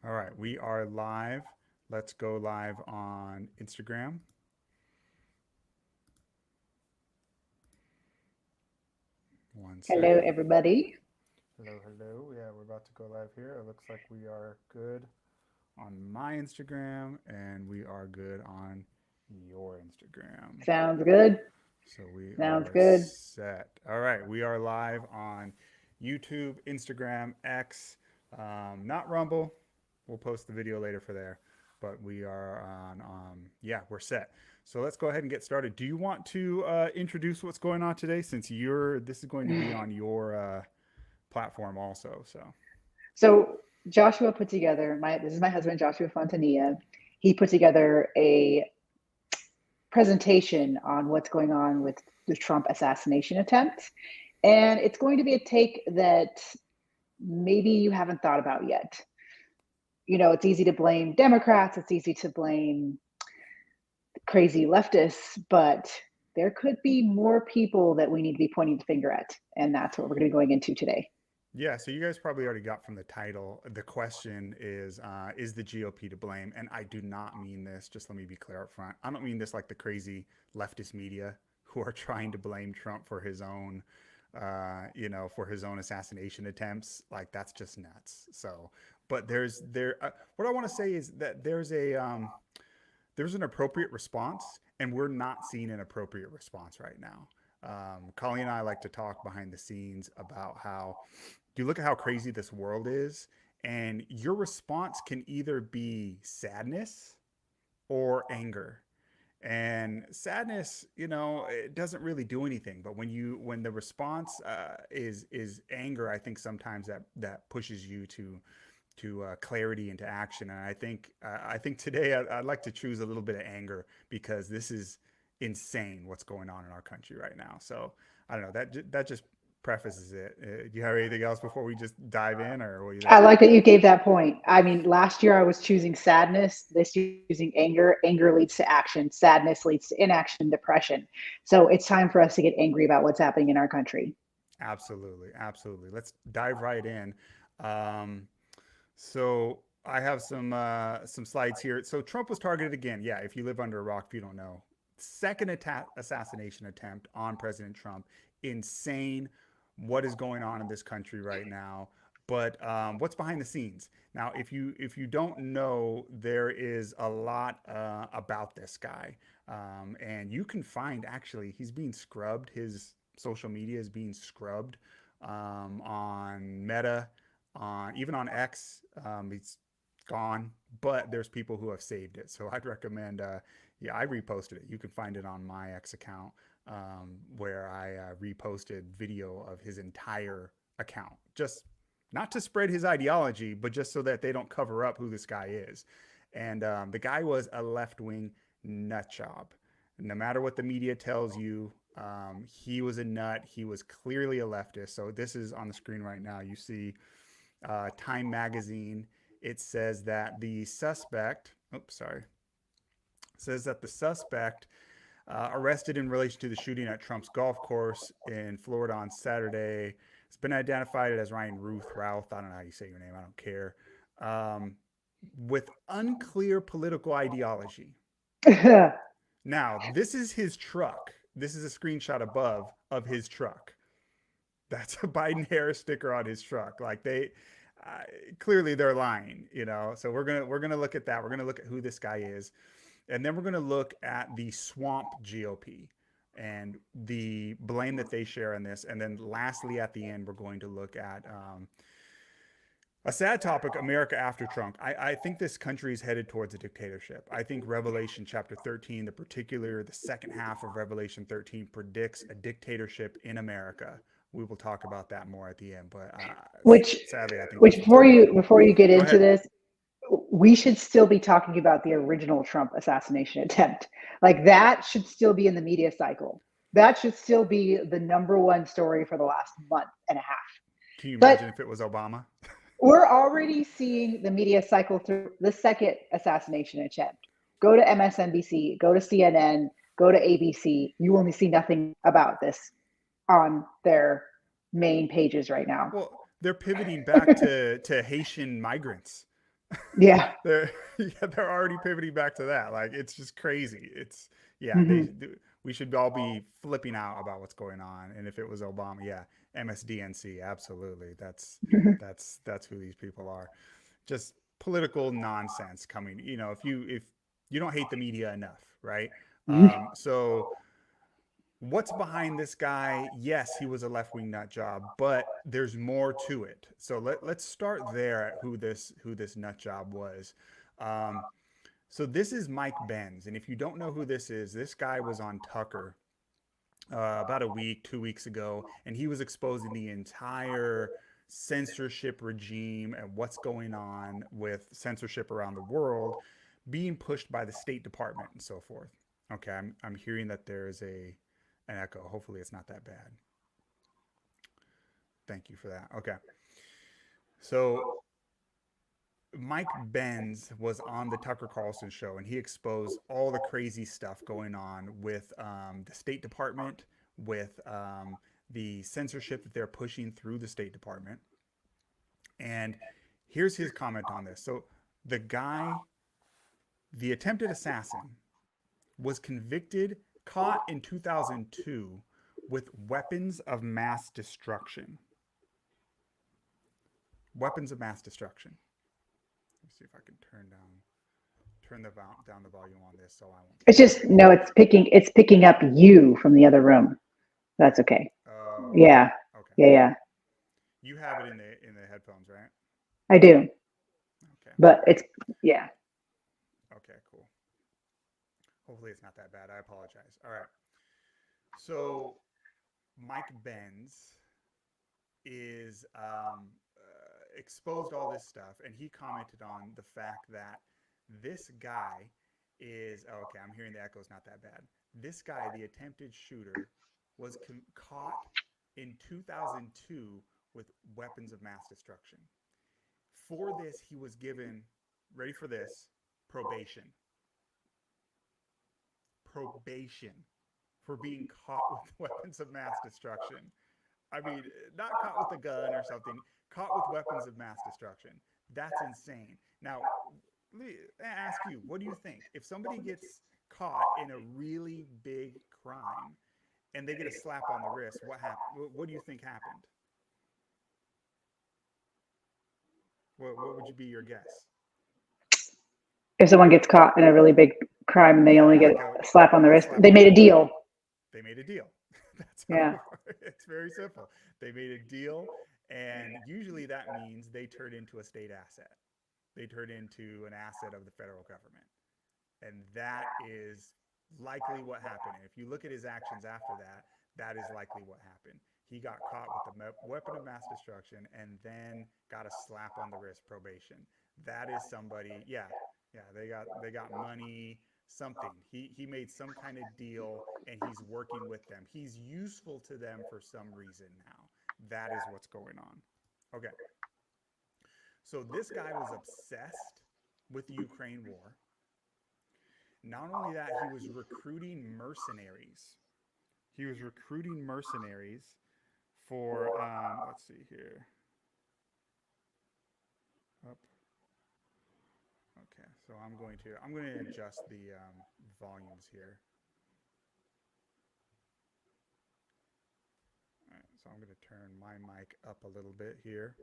All right, we are live. Let's go live on Instagram. One Hello, second. everybody. Hello, hello. Yeah, we're about to go live here. It looks like we are good on my Instagram and we are good on your Instagram. Sounds good. So we Sounds are good. set. All right, we are live on YouTube, Instagram, X, not Rumble. We'll post the video later for there, but we are on. Yeah, we're set. So let's go ahead and get started. Do you want to introduce what's going on today, since you're this is going to be on your platform also? So So Joshua put together this is my husband Joshua Fontania. He put together a presentation on what's going on with the Trump assassination attempt. And it's going to be a take that maybe you haven't thought about yet. You know, it's easy to blame Democrats, it's easy to blame crazy leftists, but there could be more people that we need to be pointing the finger at. And that's what we're going to be going into today. yeah, so you guys probably already got from the title. The question is the GOP to blame? And I do not mean this, just let me be clear up front. I don't mean this like the crazy leftist media who are trying to blame Trump for his own, for his own assassination attempts. Like, that's just nuts. So, but what I want to say is that there's an appropriate response, and we're not seeing an appropriate response right now. Colleen and I like to talk behind the scenes about how you look at how crazy this world is, and your response can either be sadness or anger. And sadness, it doesn't really do anything. But when the response is anger, I think sometimes that pushes you to clarity and to action. And I think today I'd like to choose a little bit of anger, because this is insane what's going on in our country right now. So I don't know, that just prefaces it. Do you have anything else before we just dive in, or what do you I think? like that you gave that point. I mean, last year I was choosing sadness, this year using anger. Anger leads to action, sadness leads to inaction, depression. So it's time for us to get angry about what's happening in our country. Absolutely, absolutely. Let's dive right in. Um, so I have some slides here. So Trump was targeted again. Yeah, if you live under a rock, if you don't know, second assassination attempt on President Trump. Insane. What is going on in this country right now? But what's behind the scenes? Now, if you don't know, there is a lot about this guy, and you can find, actually, he's being scrubbed. His social media is being scrubbed on Meta, on even on X. It's gone, but there's people who have saved it. So I'd recommend. Yeah, I reposted it. You can find it on my X account, where I reposted video of his entire account, just not to spread his ideology, but just so that they don't cover up who this guy is. And the guy was a left wing nut job. No matter what the media tells you, he was a nut. He was clearly a leftist. So this is on the screen right now. You see Time Magazine. It says that the suspect, oops, sorry, says that the suspect arrested in relation to the shooting at Trump's golf course in Florida on Saturday has been identified as Ryan Routh. I don't know how you say your name. I don't care. Um, with unclear political ideology. Now, this is his truck. This is a screenshot above of his truck. That's a Biden Harris sticker on his truck. Like, uh, clearly they're lying, So we're gonna look at that. We're gonna look at who this guy is, and then we're gonna look at the swamp GOP and the blame that they share in this, and then lastly at the end we're going to look at a sad topic: America after Trump. I think this country is headed towards a dictatorship. I think Revelation chapter 13, the second half of Revelation 13, predicts a dictatorship in America. We will talk about that more at the end, but which sadly, I think which that's what's going on. before you get Go into ahead. this, we should still be talking about the original Trump assassination attempt. Like, that should still be in the media cycle. That should still be the number one story for the last month and a half. Can you But imagine if it was Obama? we're already seeing the media cycle through the second assassination attempt. Go to MSNBC, go to CNN, go to ABC. You only see nothing about this on their main pages right now. Well, they're pivoting back to Haitian migrants. Yeah. they're yeah, they're already pivoting back to that. Like it's just crazy. It's yeah, Hmm. we should all be flipping out about what's going on. And if it was Obama, yeah, MSDNC, absolutely. That's who these people are. Just political nonsense coming. If you don't hate the media enough, right? So what's behind this guy? Yes, he was a left wing nut job, but there's more to it. So let's start there at who this nut job was. Um, so this is Mike Benz, and if you don't know who this is, this guy was on Tucker about a week, 2 weeks ago, and he was exposing the entire censorship regime and what's going on with censorship around the world being pushed by the State Department and so forth. Okay, I'm hearing that there is an echo. Hopefully, it's not that bad. Thank you for that. Okay, so Mike Benz was on the Tucker Carlson show, and he exposed all the crazy stuff going on with the State Department, with the censorship that they're pushing through the State Department. And here's his comment on this. So the guy, the attempted assassin, was convicted, caught in 2002 with weapons of mass destruction. Weapons of mass destruction. Let's see if I can turn down the volume on this so I won't It's get just echoes. no, it's picking up you from the other room. That's okay. Oh, okay. Yeah. Okay. Yeah, yeah. You have it in the headphones, right? I do. Okay. But it's yeah. Okay, cool. Hopefully it's not that bad. I apologize. All right. So Mike Benz is exposed all this stuff, and he commented on the fact that this guy is okay. I'm hearing the echoes. Not that bad. This guy, the attempted shooter, was caught in 2002 with weapons of mass destruction. For this, he was given, ready for this, probation. Probation for being caught with weapons of mass destruction. I mean, not caught with a gun or something, caught with weapons of mass destruction. That's insane. Now, let me ask you, what do you think? If somebody gets caught in a really big crime and they get a slap on the wrist, what happened? What do you think happened? What would you be your guess? If someone gets caught in a really big crime and they Yeah, only get like a slap on the a wrist, slap they on the made a wrist. deal. They made a deal. That's how Yeah. it's very simple. They made a deal, and usually that means they turn into a state asset. They turn into an asset of the federal government. And that is likely what happened. And if you look at his actions after that, that is likely what happened. He got caught with a weapon of mass destruction and then got a slap on the wrist probation. That is somebody, yeah, yeah, they got money, something. He made some kind of deal and he's working with them. He's useful to them for some reason now. That is what's going on. Okay. So this guy was obsessed with the Ukraine war. Not only that, he was recruiting mercenaries. He was recruiting mercenaries for, let's see here. Up. Okay, so I'm going to adjust the volumes here. All right, so I'm going to turn my mic up a little bit here.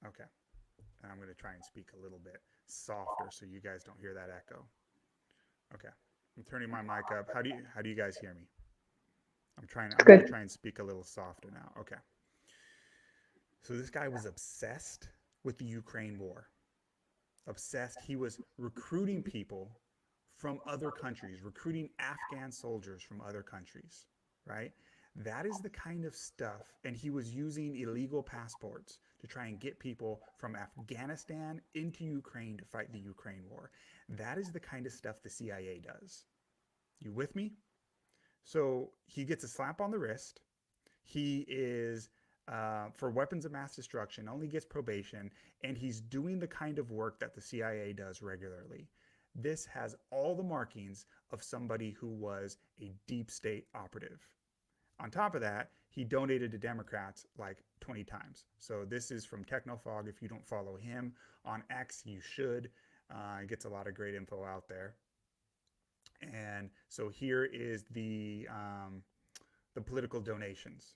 Okay, and I'm going to try and speak a little bit softer so you guys don't hear that echo. Okay, I'm turning my mic up. How do you guys hear me? It's I'm going to good. try and speak a little softer now. Okay. So this guy was obsessed with the Ukraine war. Obsessed. He was recruiting people from other countries, recruiting Afghan soldiers from other countries, right? That is the kind of stuff. And he was using illegal passports to try and get people from Afghanistan into Ukraine to fight the Ukraine war. That is the kind of stuff the CIA does. You with me? So he gets a slap on the wrist. He is for weapons of mass destruction, only gets probation, and he's doing the kind of work that the CIA does regularly. This has all the markings of somebody who was a deep state operative. On top of that, he donated to Democrats like 20 times. So this is from Technofog. If you don't follow him on X, you should. He gets a lot of great info out there. And so here is the political donations.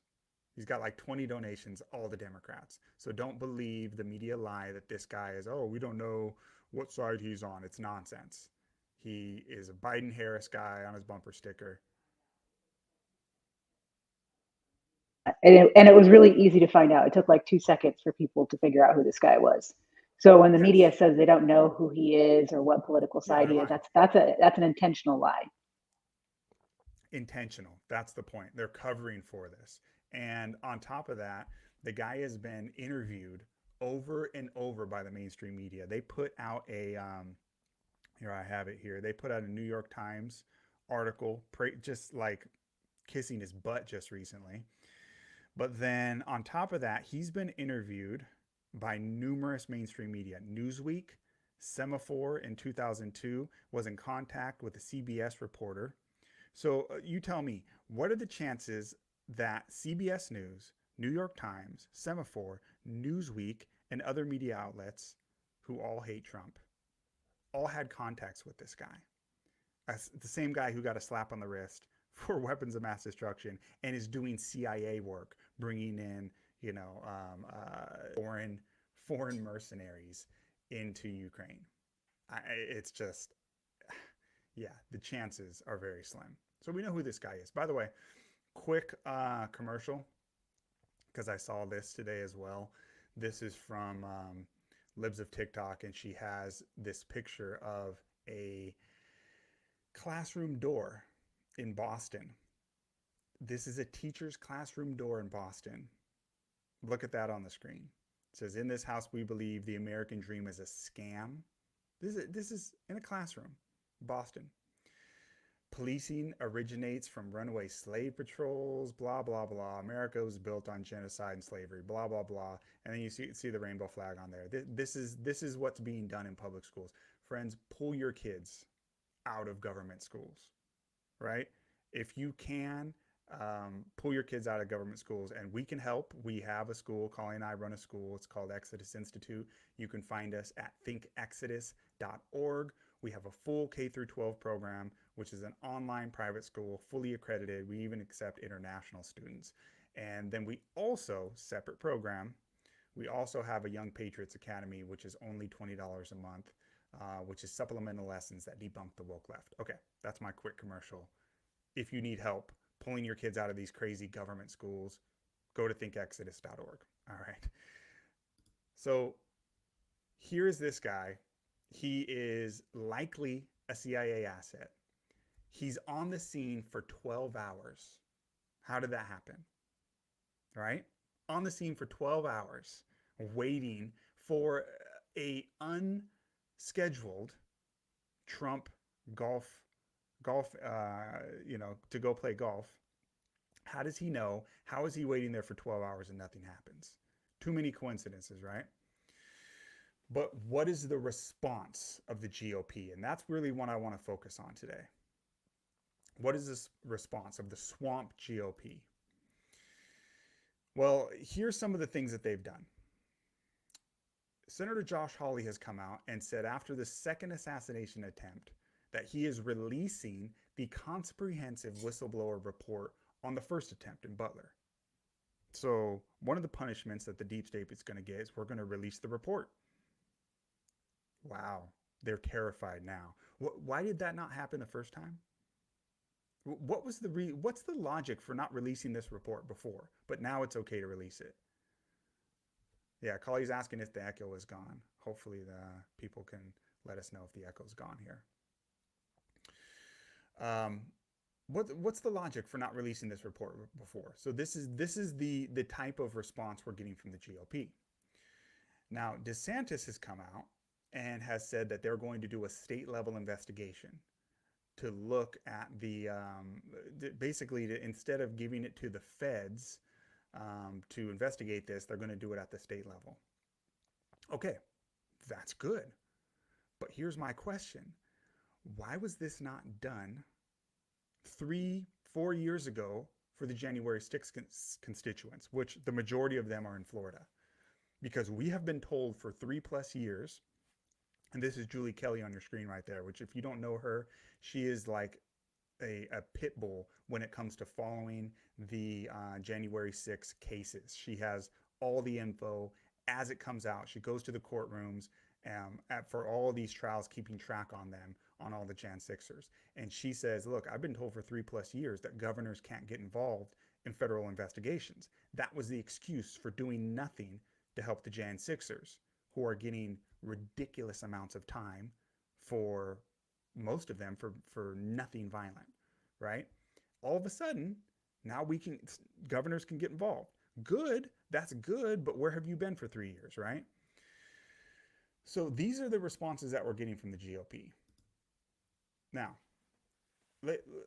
He's got like 20 donations, all the Democrats. So don't believe the media lie that this guy is, oh, we don't know what side he's on. It's nonsense. He is a Biden Harris guy on his bumper sticker. And it was really easy to find out. It took like 2 seconds for people to figure out who this guy was. So when the Yes. media says they don't know who he is or what political Yeah, side they're he is, lying. that's an intentional lie. Intentional. That's the point. They're covering for this. And on top of that, the guy has been interviewed over and over by the mainstream media. They put out here I have it here. They put out a New York Times article, just like kissing his butt just recently. But then on top of that, he's been interviewed by numerous mainstream media. Newsweek, Semaphore in 2002 was in contact with a CBS reporter. So you tell me, what are the chances that CBS News, New York Times, Semaphore, Newsweek, and other media outlets who all hate Trump all had contacts with this guy? The same guy who got a slap on the wrist for weapons of mass destruction and is doing CIA work, bringing in, you know, foreign mercenaries into Ukraine. It's just, yeah, the chances are very slim. So we know who this guy is. By the way, quick commercial, because I saw this today as well. This is from Libs of TikTok, and she has this picture of a classroom door in Boston. This is a teacher's classroom door in Boston. Look at that on the screen. It says, in this house, we believe the American dream is a scam. This is in a classroom, Boston. Policing originates from runaway slave patrols, blah, blah, blah. America was built on genocide and slavery, blah, blah, blah. And then you see the rainbow flag on there. This is what's being done in public schools. Friends, pull your kids out of government schools, right? If you can, pull your kids out of government schools, and we can help. We have a school. Colleen and I run a school. It's called Exodus Institute. You can find us at thinkexodus.org. We have a full K through 12 program, which is an online private school, fully accredited. We even accept international students. And then we also, separate program, we also have a Young Patriots Academy, which is only $20 a month, which is supplemental lessons that debunk the woke left. Okay, that's my quick commercial. If you need help pulling your kids out of these crazy government schools, go to thinkexodus.org. All right. So here's this guy. He is likely a CIA asset. He's on the scene for 12 hours. How did that happen? Right? On the scene for 12 hours, waiting for a unscheduled Trump golf, to go play golf. How does he know? How is he waiting there for 12 hours and nothing happens? Too many coincidences, right? But what is the response of the GOP? And that's really what I want to focus on today. What is this response of the swamp GOP? Well, here's some of the things that they've done. Senator Josh Hawley has come out and said after the second assassination attempt that he is releasing the comprehensive whistleblower report on the first attempt in Butler. So one of the punishments that the deep state is going to get is we're going to release the report. Wow, they're terrified now. Why did that not happen the first time? What's the logic for not releasing this report before, but now it's okay to release it? Yeah, Colley's asking if the echo is gone. Hopefully the people can let us know if the echo's gone here. What's the logic for not releasing this report before? So this is the type of response we're getting from the GOP. Now, DeSantis has come out and has said that they're going to do a state level investigation to look at instead of giving it to the feds to investigate this, they're going to do it at the state level. Okay, that's good. But here's my question. Why was this not done 3-4 years ago for the January 6th constituents, which the majority of them are in Florida. Because we have been told for 3+ years, and this is Julie Kelly on your screen right there, which if you don't know her, she is like a pit bull when it comes to following the January 6 cases. She has all the info as it comes out. She goes to the courtrooms for all these trials, keeping track on them, on all the Jan 6ers. And she says, look, I've been told for 3+ years that governors can't get involved in federal investigations. That was the excuse for doing nothing to help the Jan 6ers, who are getting ridiculous amounts of time for most of them for nothing violent, right? All of a sudden, now governors can get involved. Good, that's good, but where have you been for 3 years, right? So these are the responses that we're getting from the GOP. Now,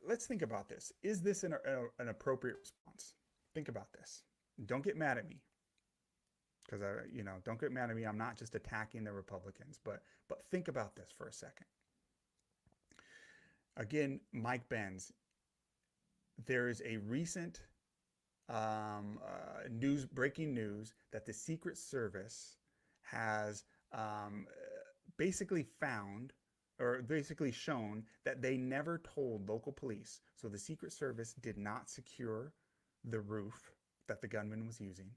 let's think about this. Is this an appropriate response? Think about this. Don't get mad at me, because don't get mad at me. I'm not just attacking the Republicans, but think about this for a second. Again, Mike Benz. There is a recent breaking news that the Secret Service has basically found, or basically shown, that they never told local police. So the Secret Service did not secure the roof that the gunman was using,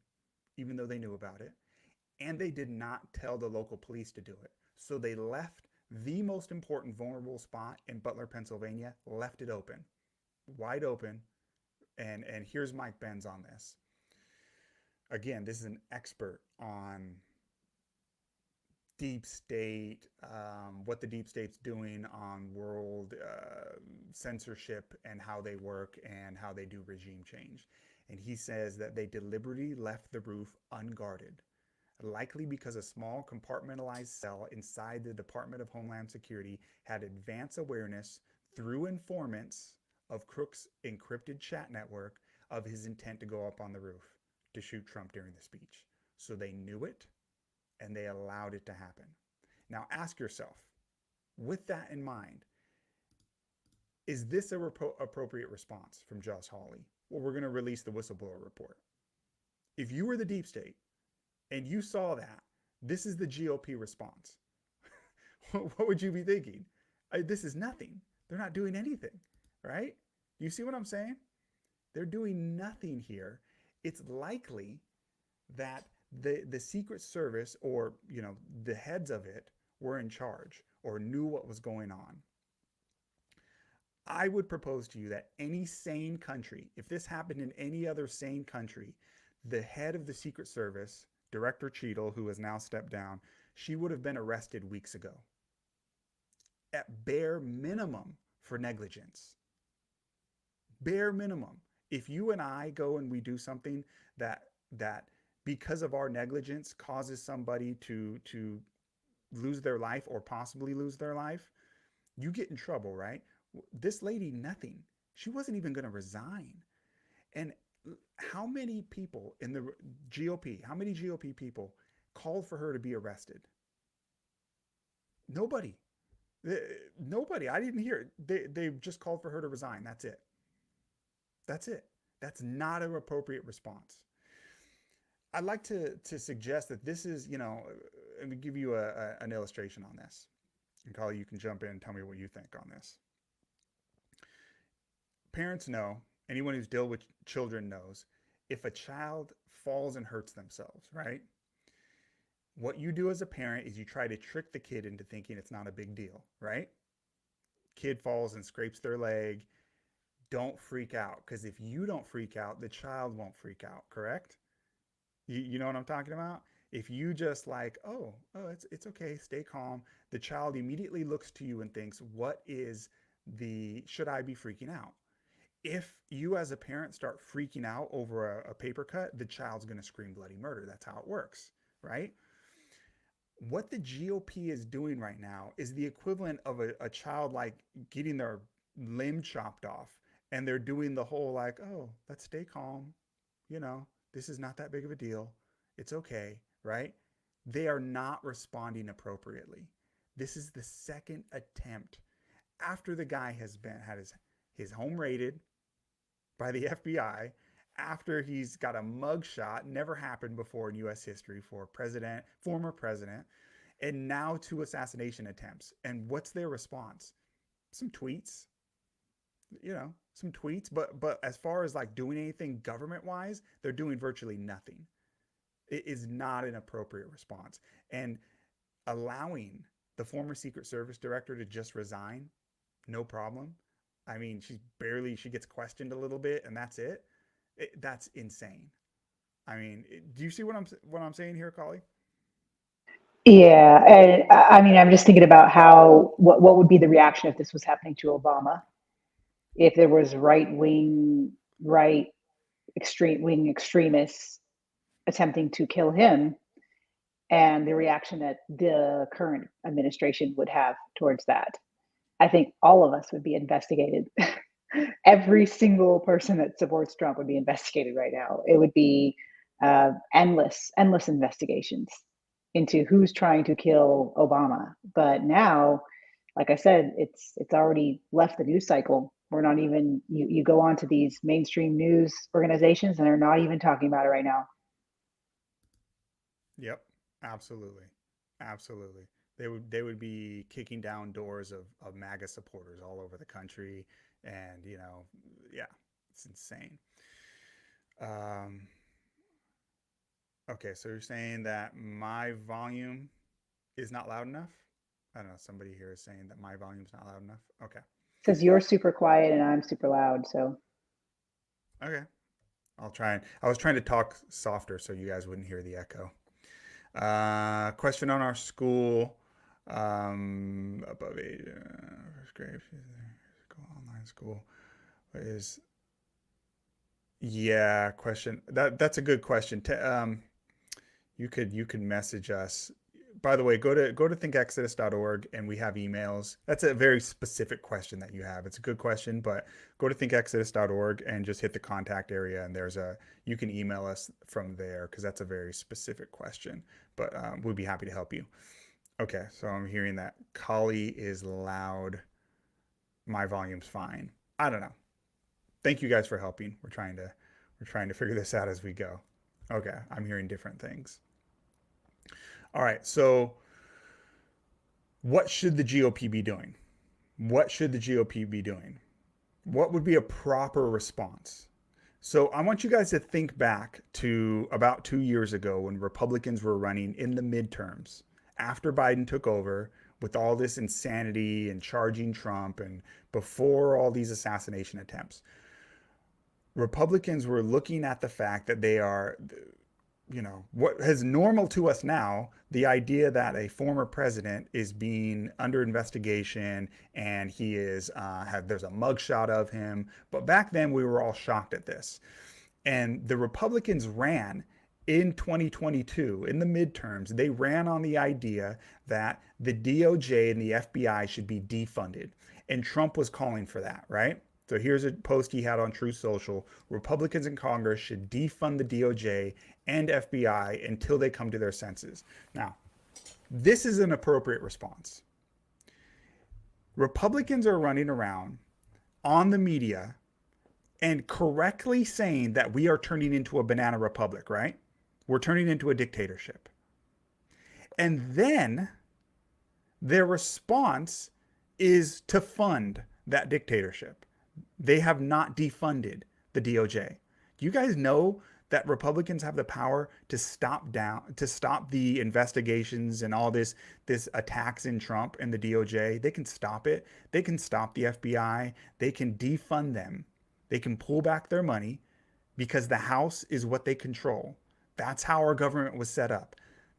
even though they knew about it. And they did not tell the local police to do it. So they left the most important vulnerable spot in Butler, Pennsylvania, left it open, wide open. And here's Mike Benz on this. Again, this is an expert on deep state, what the deep state's doing on world censorship and how they work and how they do regime change. And he says that they deliberately left the roof unguarded, likely because a small compartmentalized cell inside the Department of Homeland Security had advance awareness through informants of Crook's encrypted chat network of his intent to go up on the roof to shoot Trump during the speech. So they knew it, and they allowed it to happen. Now ask yourself, with that in mind, is this a appropriate response from Josh Hawley? Well, we're going to release the whistleblower report. If you were the deep state and you saw that, this is the GOP response. What would you be thinking? This is nothing. They're not doing anything, right? Do you see what I'm saying? They're doing nothing here. It's likely that the Secret Service, or the heads of it, were in charge or knew what was going on. I would propose to you that any sane country, if this happened in any other sane country, the head of the Secret Service, Director Cheadle, who has now stepped down, she would have been arrested weeks ago, at bare minimum, for negligence. Bare minimum. If you and I go and we do something that because of our negligence causes somebody to lose their life or possibly lose their life, you get in trouble, right? This lady, nothing. She wasn't even going to resign. And how many people in the GOP, how many GOP people called for her to be arrested? Nobody. Nobody. I didn't hear it. They just called for her to resign. That's it. That's it. That's not an appropriate response. I'd like to suggest that this is, let me give you an illustration on this. And Carly, you can jump in and tell me what you think on this. Parents know, anyone who's dealt with children knows, if a child falls and hurts themselves, right? What you do as a parent is you try to trick the kid into thinking it's not a big deal, right? Kid falls and scrapes their leg. Don't freak out, because if you don't freak out, the child won't freak out, correct? You know what I'm talking about? If you just oh, it's okay, stay calm, the child immediately looks to you and thinks, should I be freaking out? If you as a parent start freaking out over a paper cut, the child's going to scream bloody murder. That's how it works, right? What the GOP is doing right now is the equivalent of a child getting their limb chopped off, and they're doing the whole oh, let's stay calm, this is not that big of a deal, it's okay, right? They are not responding appropriately. This is the second attempt after the guy has had his home raided, by the FBI after he's got a mugshot, never happened before in US history for former president, and now two assassination attempts. And what's their response? Some tweets, some tweets, but as far as like doing anything government wise, they're doing virtually nothing. It is not an appropriate response. And allowing the former Secret Service director to just resign, no problem. I mean, she gets questioned a little bit, and that's it. That's insane. I mean, do you see what I'm saying here, Collie? Yeah, and I mean, I'm just thinking about what would be the reaction if this was happening to Obama, if there was right extreme wing extremists attempting to kill him, and the reaction that the current administration would have towards that. I think all of us would be investigated. Every single person that supports Trump would be investigated right now. It would be endless investigations into who's trying to kill Obama. But now, like I said, it's already left the news cycle. We're not even you go on to these mainstream news organizations and they're not even talking about it right now. Yep, absolutely, absolutely. They would be kicking down doors of MAGA supporters all over the country, and yeah, it's insane. Um, okay, so you're saying that my volume is not loud enough? I don't know. Somebody here is saying that my volume's not loud enough. Okay, It says you're super quiet and I'm super loud. So okay. I'll try and I was trying to talk softer so you guys wouldn't hear the echo. Question on our school. Above age, first grade, online school is yeah. Question that's a good question. You could message us. By the way, go to thinkexodus.org and we have emails. That's a very specific question that you have. It's a good question, but go to thinkexodus.org and just hit the contact area and you can email us from there because that's a very specific question. But we'd be happy to help you. Okay, so I'm hearing that Kali is loud. My volume's fine. I don't know. Thank you guys for helping. We're trying to figure this out as we go. Okay, I'm hearing different things. All right, so what should the GOP be doing? What should the GOP be doing? What would be a proper response? So I want you guys to think back to about 2 years ago when Republicans were running in the midterms after Biden took over with all this insanity and charging Trump and before all these assassination attempts. Republicans were looking at the fact that they are, what is normal to us now, the idea that a former president is being under investigation and he is, there's a mugshot of him. But back then we were all shocked at this. And the Republicans ran in 2022, in the midterms, they ran on the idea that the DOJ and the FBI should be defunded. And Trump was calling for that, right? So here's a post he had on Truth Social. Republicans in Congress should defund the DOJ and FBI until they come to their senses. Now, this is an appropriate response. Republicans are running around on the media and correctly saying that we are turning into a banana republic, right? We're turning into a dictatorship. And then their response is to fund that dictatorship. They have not defunded the DOJ. Do you guys know that Republicans have the power to stop the investigations and all this attacks in Trump and the DOJ? They can stop it. They can stop the FBI. They can defund them. They can pull back their money because the House is what they control. That's how our government was set up.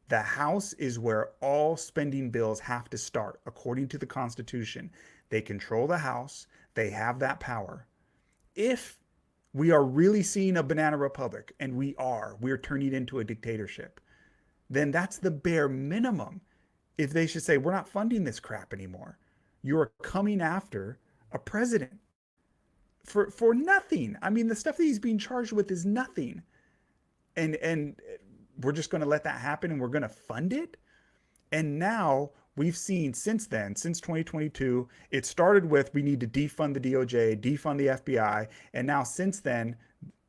The House is where all spending bills have to start, according to the Constitution. They control the House. They have that power. If we are really seeing a banana republic, and we're turning into a dictatorship, then that's the bare minimum. If they should say, we're not funding this crap anymore. You're coming after a president for nothing. I mean, the stuff that he's being charged with is nothing. And we're just going to let that happen and we're going to fund it. And now we've seen since then, since 2022, it started with we need to defund the DOJ, defund the FBI, and now since then,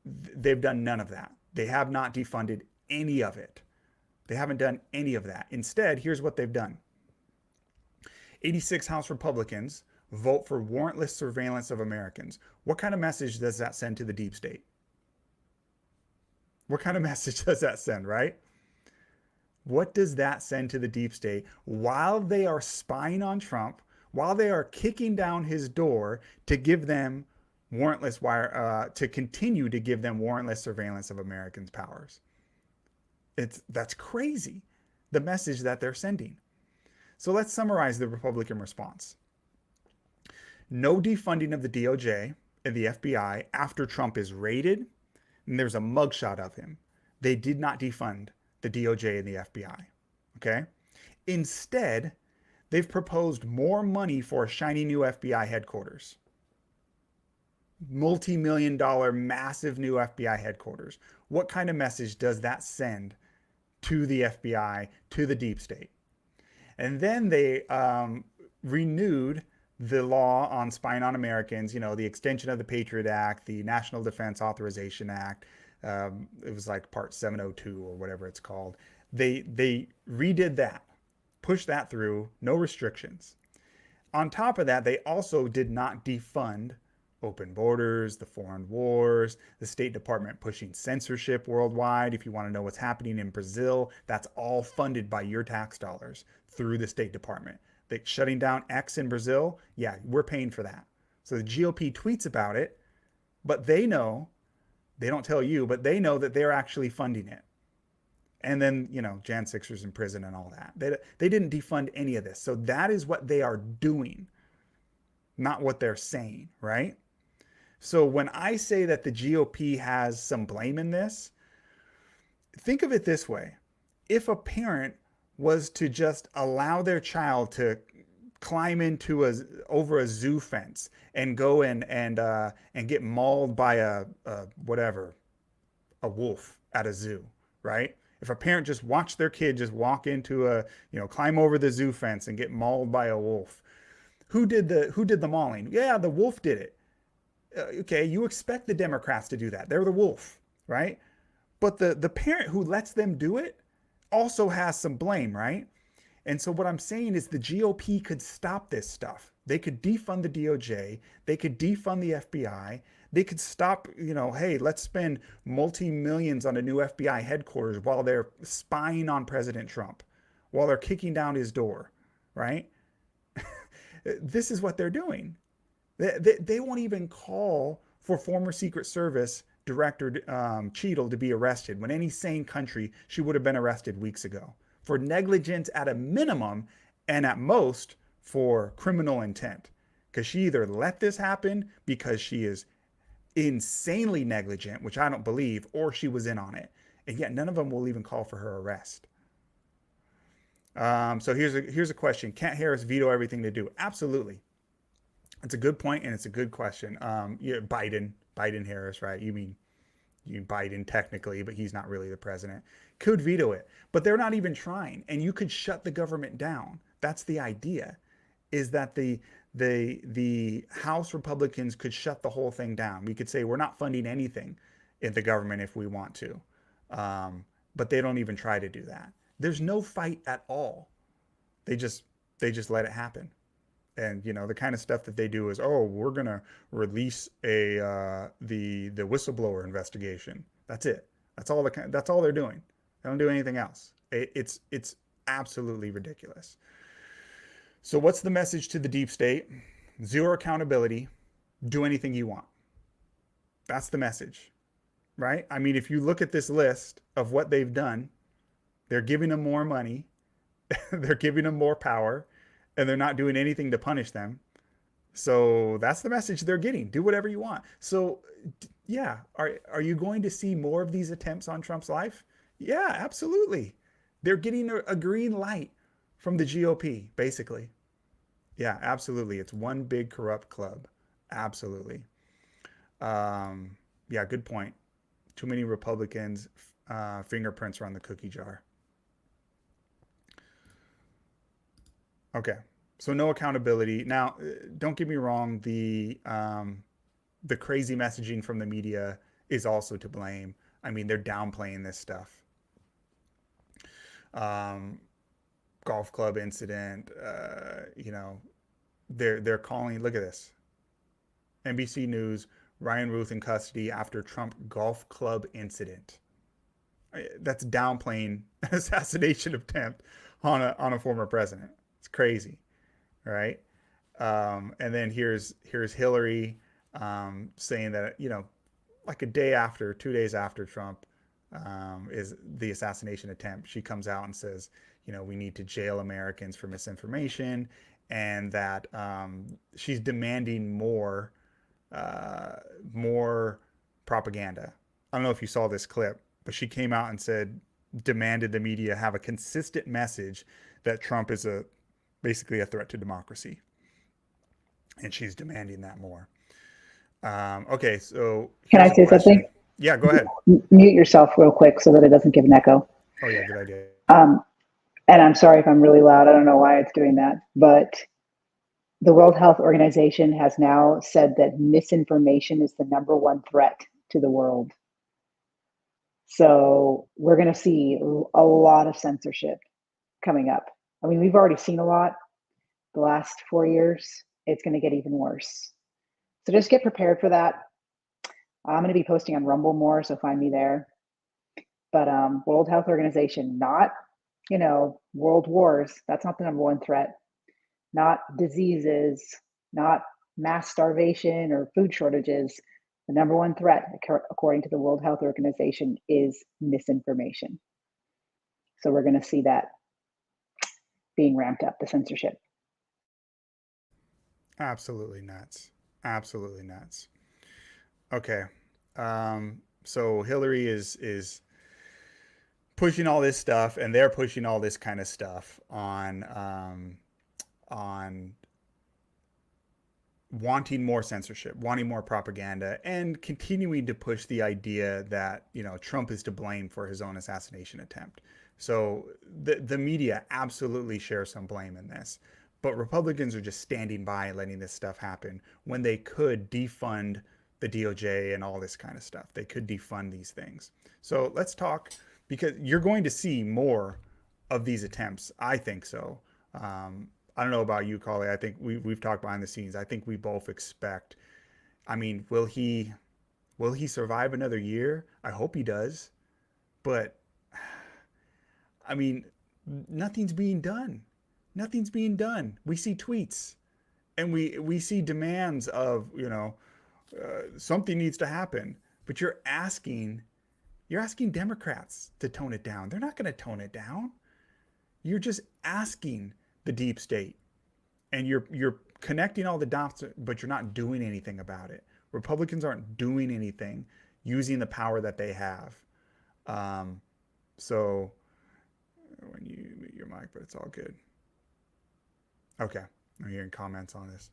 they've done none of that. They have not defunded any of it. They haven't done any of that. Instead, here's what they've done: 86 House Republicans vote for warrantless surveillance of Americans. What kind of message does that send to the deep state? What kind of message does that send, right? What does that send to the deep state while they are spying on Trump, while they are kicking down his door to give them warrantless to continue to give them warrantless surveillance of Americans' powers? That's crazy, the message that they're sending. So let's summarize the Republican response. No defunding of the DOJ and the FBI after Trump is raided, and there's a mugshot of him. They did not defund the DOJ and the FBI. Okay? Instead, they've proposed more money for a shiny new FBI headquarters. Multi-million-dollar, massive new FBI headquarters. What kind of message does that send to the FBI, to the deep state? And then they renewed the law on spying on Americans, the extension of the Patriot Act, the National Defense Authorization Act. It was like Part 702 or whatever it's called. They redid that, pushed that through, no restrictions. On top of that, they also did not defund open borders, the foreign wars, the State Department pushing censorship worldwide. If you want to know what's happening in Brazil, that's all funded by your tax dollars through the State Department. Shutting down X in Brazil, yeah, we're paying for that. So the GOP tweets about it, but they know, they don't tell you, but they know that they're actually funding it. And then, Jan 6ers in prison and all that. They didn't defund any of this. So that is what they are doing, not what they're saying, right? So when I say that the GOP has some blame in this, think of it this way. If a parent was to just allow their child to climb over a zoo fence and go in and get mauled by a wolf at a zoo, right? If a parent just watched their kid just walk into climb over the zoo fence and get mauled by a wolf, who did the mauling? Yeah, the wolf did it. Okay, you expect the Democrats to do that. They're the wolf, right? But the parent who lets them do it also has some blame, right? And so what I'm saying is the GOP could stop this stuff. They could defund the DOJ. They could defund the FBI. They could stop, hey, let's spend multi-millions on a new FBI headquarters while they're spying on President Trump, while they're kicking down his door, right? This is what they're doing. They won't even call for former Secret Service Director Cheadle to be arrested when any sane country she would have been arrested weeks ago for negligence at a minimum and at most for criminal intent, because she either let this happen because she is insanely negligent, which I don't believe, or she was in on it, and yet none of them will even call for her arrest. So here's a question: can't Harris veto everything they do? Absolutely. It's a good point, and it's a good question. Biden Harris, right? You mean Biden technically, but he's not really the president. Could veto it, but they're not even trying. And you could shut the government down. That's the idea, is that the House Republicans could shut the whole thing down. We could say we're not funding anything in the government if we want to, but they don't even try to do that. There's no fight at all. They just let it happen. And the kind of stuff that they do is, oh, we're gonna release the whistleblower investigation. That's it. That's all they're doing. They don't do anything else. It's absolutely ridiculous. So what's the message to the deep state? Zero accountability. Do anything you want. That's the message, right? I mean, if you look at this list of what they've done, they're giving them more money, they're giving them more power, and they're not doing anything to punish them. So that's the message they're getting. Do whatever you want. So yeah, are you going to see more of these attempts on Trump's life? Yeah, absolutely. They're getting a green light from the GOP, basically. Yeah, absolutely. It's one big corrupt club. Absolutely. Yeah, good point. Too many Republicans' fingerprints are on the cookie jar. Okay. So no accountability. Now, don't get me wrong. The crazy messaging from the media is also to blame. I mean, they're downplaying this stuff. Um, Golf club incident. They're calling. Look at this. NBC News. Ryan Ruth in custody after Trump golf club incident. That's downplaying an assassination attempt on a former president. It's crazy, right? And then here's Hillary saying that like a day after, 2 days after Trump is the assassination attempt, she comes out and says, we need to jail Americans for misinformation, and that she's demanding more propaganda. I don't know if you saw this clip, but she came out and said, demanded the media have a consistent message that Trump is basically a threat to democracy, and she's demanding that more. Okay, so Can here's I a say question. something? Yeah, go ahead. Mute yourself real quick so that it doesn't give an echo. Oh yeah, good idea. Um, and I'm sorry if I'm really loud. I don't know why it's doing that. But the World Health Organization has now said that misinformation is the number one threat to the world. So we're going to see a lot of censorship coming up. I mean, we've already seen a lot the last 4 years. It's going to get even worse. So just get prepared for that. I'm going to be posting on Rumble more, so find me there. But World Health Organization, not, world wars. That's not the number one threat. Not diseases, not mass starvation or food shortages. The number one threat, according to the World Health Organization, is misinformation. So we're going to see that being ramped up, the censorship. Absolutely nuts. Absolutely nuts. Okay. So Hillary is pushing all this stuff, and they're pushing all this kind of stuff on wanting more censorship, wanting more propaganda, and continuing to push the idea that Trump is to blame for his own assassination attempt. So the media absolutely share some blame in this, but Republicans are just standing by and letting this stuff happen when they could defund the DOJ and all this kind of stuff. They could defund these things. So let's talk, because you're going to see more of these attempts. I think so. I don't know about you, Carly. I think we've talked behind the scenes. I think we both expect. I mean, will he survive another year? I hope he does. But I mean, nothing's being done. Nothing's being done. We see tweets, and we see demands of something needs to happen. But you're asking Democrats to tone it down. They're not going to tone it down. You're just asking the deep state, and you're connecting all the dots, but you're not doing anything about it. Republicans aren't doing anything using the power that they have. So when you mute your mic, but it's all good. Okay, I'm hearing comments on this.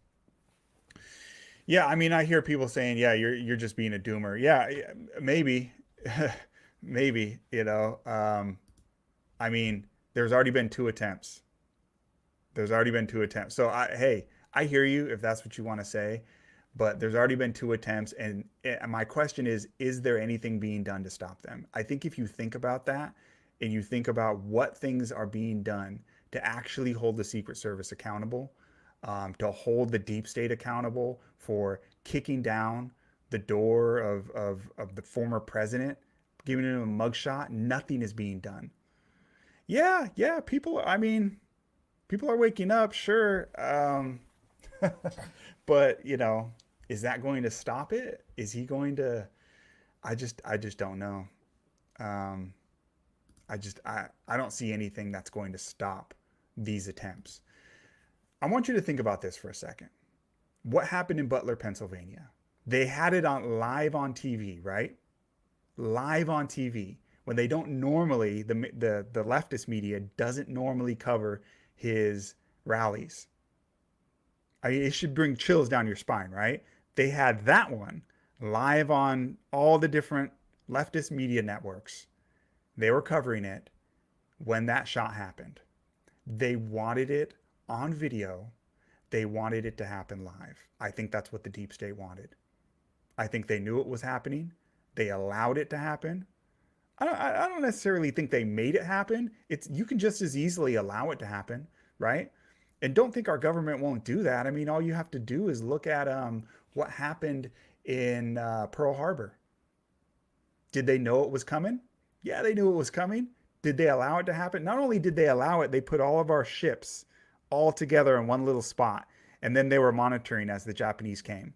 Yeah, I mean, I hear people saying, "Yeah, you're just being a doomer." Yeah, maybe, maybe. I mean, there's already been two attempts. There's already been two attempts. So hey, I hear you if that's what you want to say, but there's already been two attempts, and my question is there anything being done to stop them? I think if you think about that, and you think about what things are being done to actually hold the Secret Service accountable, to hold the deep state accountable for kicking down the door of the former president, giving him a mugshot, nothing is being done. Yeah, people. I mean, people are waking up, sure, but is that going to stop it? Is he going to? I just don't know. Um, I don't see anything that's going to stop these attempts. I want you to think about this for a second. What happened in Butler, Pennsylvania? They had it on live on TV, right? Live on TV, when they don't normally, the leftist media doesn't normally cover his rallies. I mean, it should bring chills down your spine, right? They had that one live on all the different leftist media networks. They were covering it when that shot happened. They wanted it on video. They wanted it to happen live. I think that's what the deep state wanted. I think they knew it was happening. They allowed it to happen. I don't necessarily think they made it happen. It's you can just as easily allow it to happen, right? And don't think our government won't do that. I mean, all you have to do is look at what happened in Pearl Harbor. Did they know it was coming? Yeah, they knew it was coming. Did they allow it to happen? Not only did they allow it, they put all of our ships all together in one little spot, and then they were monitoring as the Japanese came.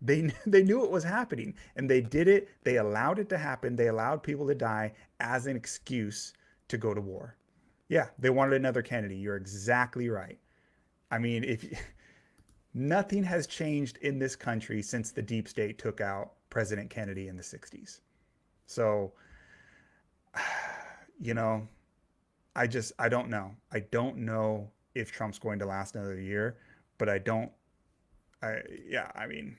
They knew it was happening, and they did it. They allowed it to happen. They allowed people to die as an excuse to go to war. Yeah, they wanted another Kennedy. You're exactly right. I mean, if nothing has changed in this country since the deep state took out President Kennedy in the 60s. So, you know, I don't know. I don't know if Trump's going to last another year, but I don't yeah, I mean,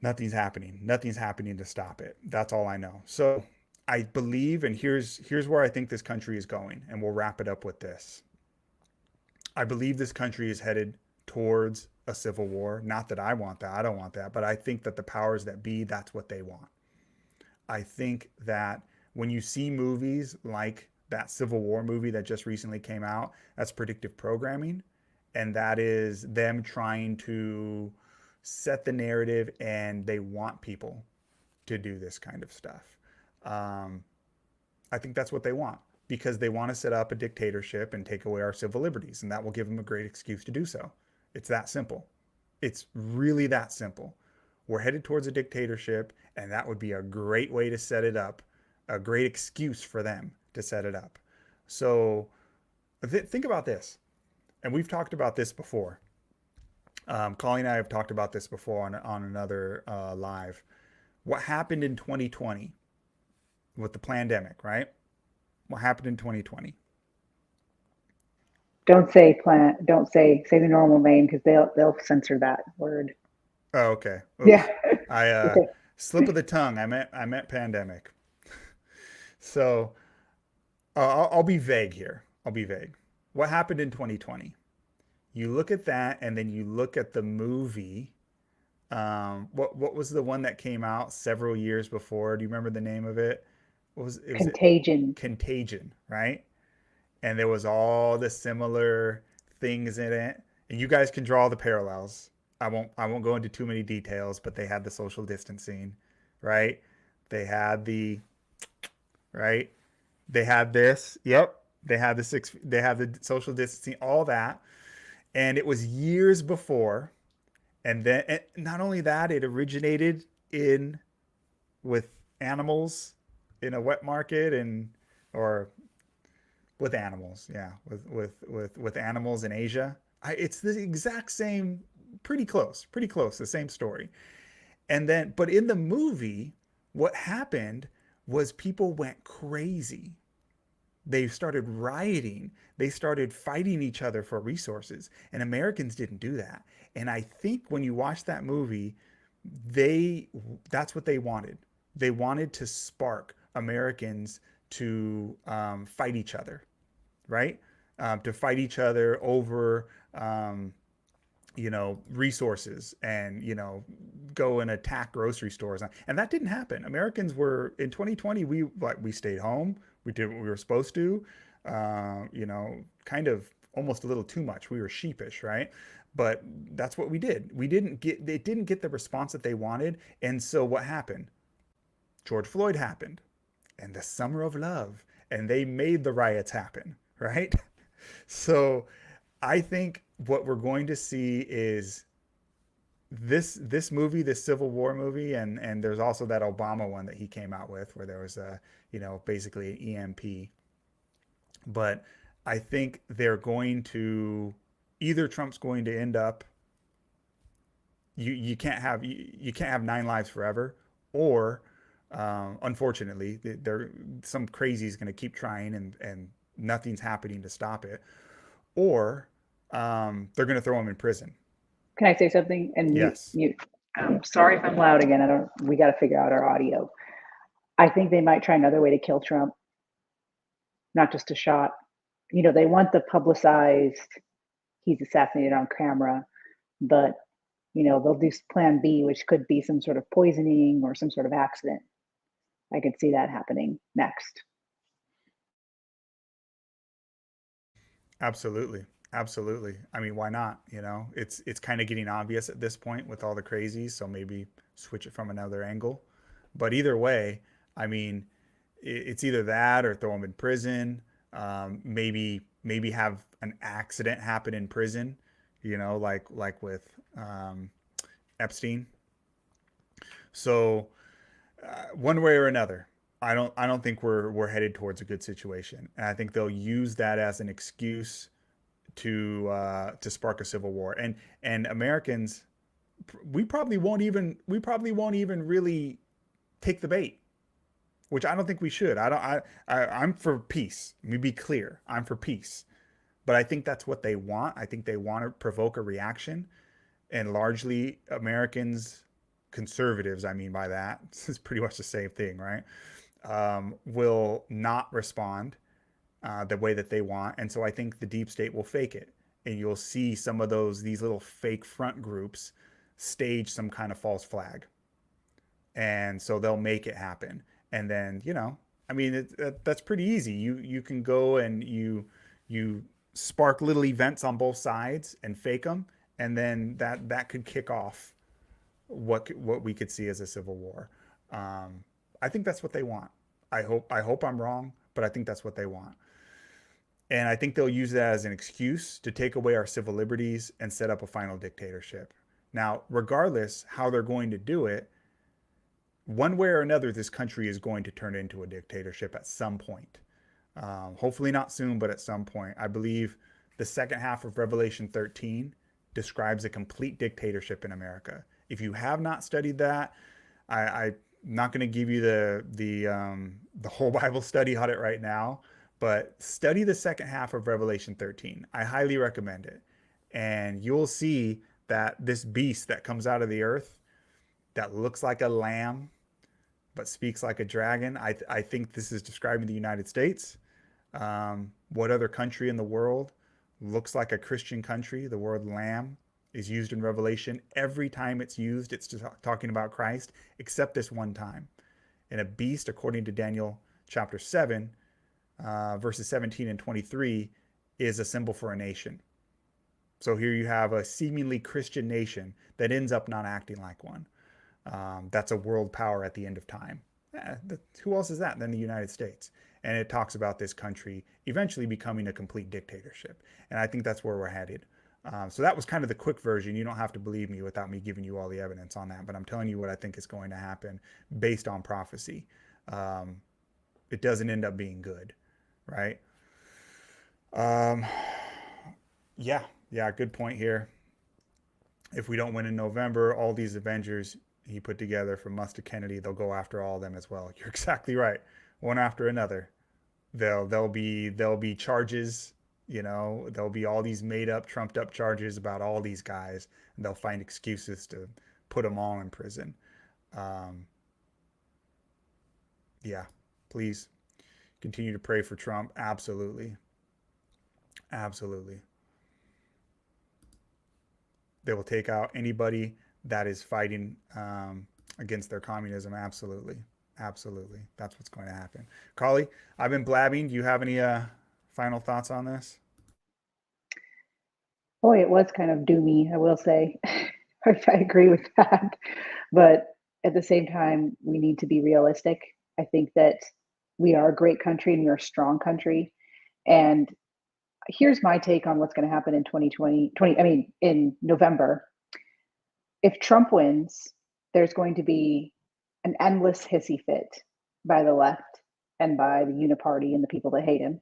nothing's happening. Nothing's happening to stop it. That's all I know. So, I believe, and here's where I think this country is going, and we'll wrap it up with this. I believe this country is headed towards a civil war. Not that I want that. I don't want that, but I think that the powers that be, that's what they want. I think that when you see movies like that Civil War movie that just recently came out, that's predictive programming. And that is them trying to set the narrative, and they want people to do this kind of stuff. Um, I think that's what they want because they want to set up a dictatorship and take away our civil liberties, and that will give them a great excuse to do so. It's that simple. It's really that simple. We're headed towards a dictatorship, and that would be a great way to set it up, a great excuse for them to set it up. So think about this, and we've talked about this before. Colleen and I have talked about this before on another live. What happened in 2020 with the pandemic, right? What happened in 2020? Don't say the normal name because they'll censor that word. Oh, okay. Yeah. Oops. I Okay. slip of the tongue. I meant pandemic. So I'll be vague here. I'll be vague. What happened in 2020? You look at that, and then you look at the movie. What was the one that came out several years before? Do you remember the name of it? What was it? Was it Contagion. Contagion, right? And there was all the similar things in it. And you guys can draw the parallels. I won't go into too many details, but they had the social distancing, right? They had the right. They had this. Yep. They had the social distancing, all that. And it was years before. And then and not only that, it originated in with animals in a wet market and or with animals, yeah, with animals in Asia. It's the exact same, pretty close, the same story. And then, but in the movie, what happened was people went crazy. They started rioting. They started fighting each other for resources, and Americans didn't do that. And I think when you watch that movie, they that's what they wanted. They wanted to spark Americans to fight each other, right? To fight each other over, resources and, go and attack grocery stores. And that didn't happen. Americans were in 2020. We stayed home. We did what we were supposed to. Kind of almost a little too much. We were sheepish, right? But that's what we did. They didn't get the response that they wanted. And so what happened? George Floyd happened, and the summer of love, and they made the riots happen, right? So I think what we're going to see is this movie, this Civil War movie, and there's also that Obama one that he came out with where there was basically an EMP. But I think they're going to either Trump's going to end up you can't have 9 lives forever, or unfortunately, some crazy is going to keep trying, and nothing's happening to stop it, or they're going to throw him in prison. Can I say something? And Yes. sorry if I'm loud again. We got to figure out our audio. I think they might try another way to kill Trump, not just a shot. they want the publicized, he's assassinated on camera, but they'll do plan B, which could be some sort of poisoning or some sort of accident. I could see that happening next. Absolutely. Absolutely. I mean, why not? It's kind of getting obvious at this point with all the crazies, so maybe switch it from another angle. But either way, I mean, it's either that or throw them in prison. Maybe have an accident happen in prison. Like with Epstein. So one way or another, I don't think we're headed towards a good situation, and I think they'll use that as an excuse to spark a civil war. And Americans, we probably won't even really take the bait, which I don't think we should. I don't. I'm for peace. Let me be clear. I'm for peace, but I think that's what they want. I think they want to provoke a reaction, and largely Americans, conservatives, I mean by that, this is pretty much the same thing, right? Will not respond the way that they want. And so I think the deep state will fake it. And you'll see some of these little fake front groups stage some kind of false flag. And so they'll make it happen. And then, I mean, that's pretty easy. You can go and you spark little events on both sides and fake them. And then that could kick off what we could see as a civil war. I think that's what they want. I hope I'm wrong, but I think that's what they want. And I think they'll use that as an excuse to take away our civil liberties and set up a final dictatorship. Now, regardless how they're going to do it, one way or another, this country is going to turn into a dictatorship at some point. Hopefully not soon, but at some point. I believe the second half of Revelation 13 describes a complete dictatorship in America. If you have not studied that, I'm not going to give you the whole Bible study on it right now, but study the second half of Revelation 13. I highly recommend it. And you'll see that this beast that comes out of the earth that looks like a lamb but speaks like a dragon, I think this is describing the United States. What other country in the world looks like a Christian country? The word lamb is used in Revelation. Every time it's used, it's just talking about Christ, except this one time. And a beast, according to Daniel chapter 7, verses 17 and 23, is a symbol for a nation. So here you have a seemingly Christian nation that ends up not acting like one. That's a world power at the end of time. Who else is that than the United States? And it talks about this country eventually becoming a complete dictatorship. And I think that's where we're headed. So that was kind of the quick version. You don't have to believe me without me giving you all the evidence on that. But I'm telling you what I think is going to happen based on prophecy. It doesn't end up being good, right? Um, yeah, good point here. If we don't win in November, all these Avengers he put together from Musk to Kennedy, they'll go after all of them as well. You're exactly right. One after another. There'll be charges, there'll be all these made up, trumped up charges about all these guys, and they'll find excuses to put them all in prison. Um, yeah, please continue to pray for Trump. Absolutely. Absolutely. They will take out anybody that is fighting against their communism. Absolutely. Absolutely. That's what's going to happen. Carly, I've been blabbing. Do you have any final thoughts on this? Boy, it was kind of doomy, I will say. I agree with that. But at the same time, we need to be realistic. I think that we are a great country and we're a strong country. And here's my take on what's going to happen in 2020, I mean, in November. If Trump wins, there's going to be an endless hissy fit by the left and by the uniparty and the people that hate him.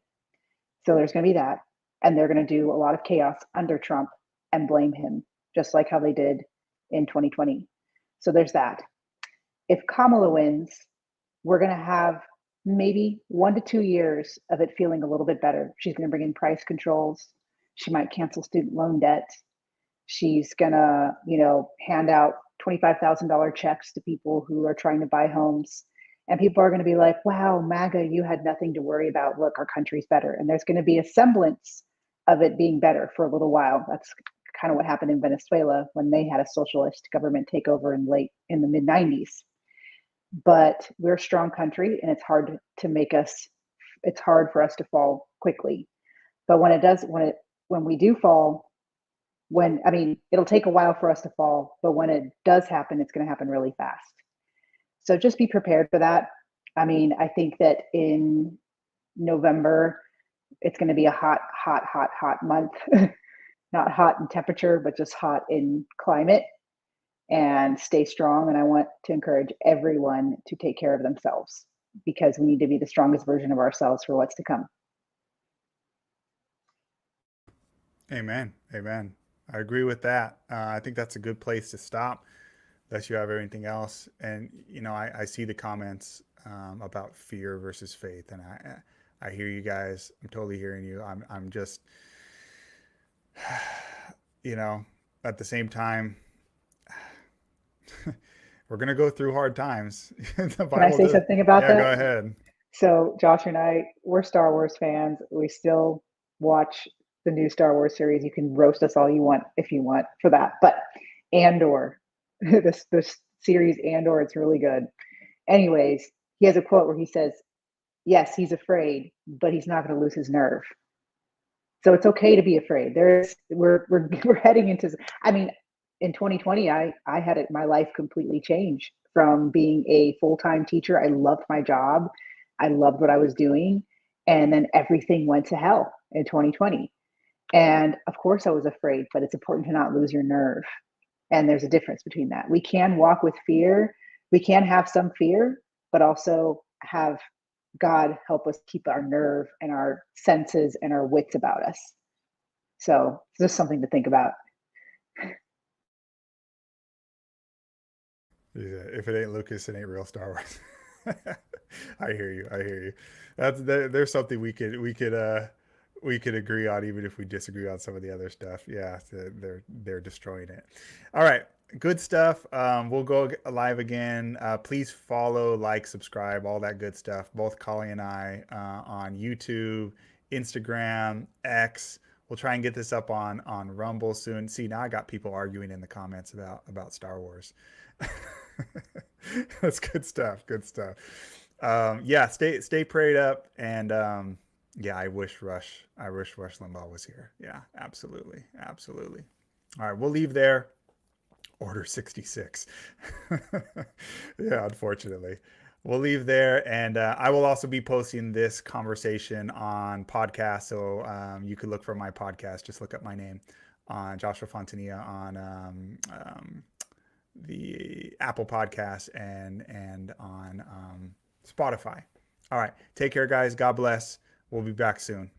So there's going to be that. And they're going to do a lot of chaos under Trump and blame him, just like how they did in 2020. So there's that. If Kamala wins, we're going to have maybe 1 to 2 years of it feeling a little bit better. She's going to bring in price controls. She might cancel student loan debt. She's going to, hand out $25,000 checks to people who are trying to buy homes. And people are going to be like, wow, MAGA, you had nothing to worry about. Look, our country's better. And there's going to be a semblance of it being better for a little while. That's kind of what happened in Venezuela when they had a socialist government takeover in the mid 90s. But we're a strong country, and it's hard for us to fall quickly. But when we do fall, it'll take a while for us to fall, but when it does happen, it's going to happen really fast. So just be prepared for that. I think that in November, it's going to be a hot, hot, hot, hot month. Not hot in temperature, but just hot in climate. And stay strong. And I want to encourage everyone to take care of themselves, because we need to be the strongest version of ourselves for what's to come. Amen. Amen. I agree with that. I think that's a good place to stop, unless you have anything else. And, I see the comments about fear versus faith. And I hear you guys. I'm totally hearing you. I'm just, at the same time, we're going to go through hard times. The Can I Bible say does. something about Yeah, that? go ahead. So Josh and I, we're Star Wars fans. We still watch the new Star Wars series. You can roast us all you want if you want for that. But Andor, this series Andor, it's really good. Anyways, he has a quote where he says, yes, he's afraid, but he's not going to lose his nerve. So it's okay to be afraid. We're heading into, in 2020, I had my life completely change from being a full-time teacher. I loved my job. I loved what I was doing. And then everything went to hell in 2020. And of course I was afraid, but it's important to not lose your nerve. And there's a difference between that. We can walk with fear. We can have some fear, but also have God help us keep our nerve and our senses and our wits about us. So it's just something to think about. Yeah, if it ain't Lucas, it ain't real Star Wars. I hear you. I hear you. There's something we could agree on, even if we disagree on some of the other stuff. Yeah, they're destroying it. All right, good stuff. We'll go live again. Please follow, like, subscribe, all that good stuff. Both Collie and I on YouTube, Instagram, X. We'll try and get this up on Rumble soon. See, now I got people arguing in the comments about Star Wars. That's good stuff. Good stuff. Yeah, stay prayed up, and yeah, I wish Rush Limbaugh was here. Yeah, absolutely, absolutely. All right, we'll leave there. Order 66. Yeah, unfortunately. We'll leave there, and I will also be posting this conversation on podcast, so you could look for my podcast. Just look up my name on Joshua Fontanilla on the Apple Podcast and on Spotify. All right, take care, guys. God bless. We'll be back soon.